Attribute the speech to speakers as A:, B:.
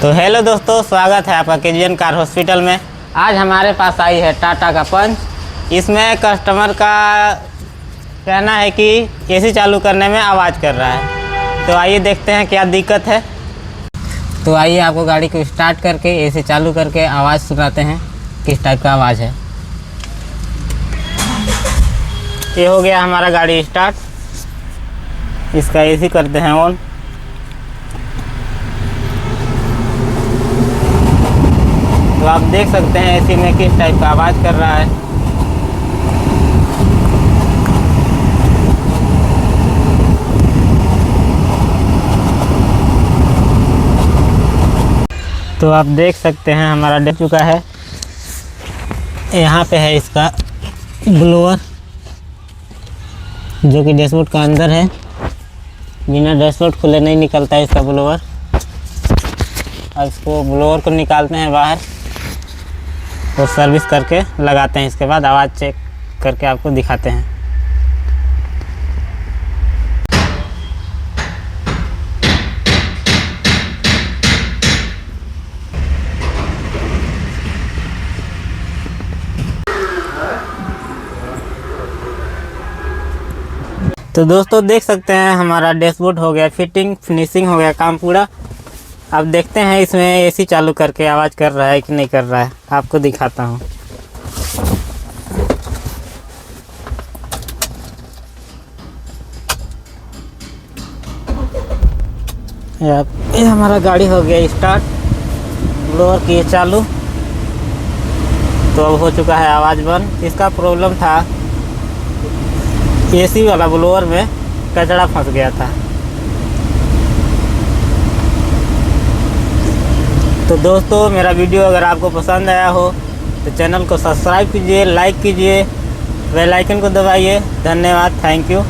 A: तो हेलो दोस्तों, स्वागत है आपका केजीएन कार हॉस्पिटल में। आज हमारे पास आई है टाटा का पंच। इसमें कस्टमर का कहना है कि एसी चालू करने में आवाज़ कर रहा है। तो आइए देखते हैं क्या दिक्कत है। तो आइए आपको गाड़ी को स्टार्ट करके एसी चालू करके आवाज़ सुनाते हैं किस टाइप का आवाज़ है। ये हो गया हमारा गाड़ी स्टार्ट। इसका एसी करते हैं ऑन। तो आप देख सकते हैं एसी में किस टाइप का आवाज़ कर रहा है। तो आप देख सकते हैं हमारा डे चुका है। यहाँ पे है इसका ब्लोअर जो कि डैशबोर्ड का अंदर है। बिना डैशबोर्ड खुले नहीं निकलता है इसका ब्लोअर। अब इसको ब्लोअर को निकालते हैं बाहर और सर्विस करके लगाते हैं। इसके बाद आवाज़ चेक करके आपको दिखाते हैं। तो दोस्तों देख सकते हैं हमारा डैशबोर्ड हो गया फिटिंग, फिनिशिंग हो गया काम पूरा। अब देखते हैं इसमें एसी चालू करके आवाज़ कर रहा है कि नहीं कर रहा है। आपको दिखाता हूँ। ये हमारा गाड़ी हो गया स्टार्ट, ब्लोअर किए चालू। तो अब हो चुका है आवाज़ बंद। इसका प्रॉब्लम था एसी वाला ब्लोअर में कचरा फंस गया था। तो दोस्तों मेरा वीडियो अगर आपको पसंद आया हो तो चैनल को सब्सक्राइब कीजिए, लाइक कीजिए, बेल आइकन को दबाइए। धन्यवाद, थैंक यू।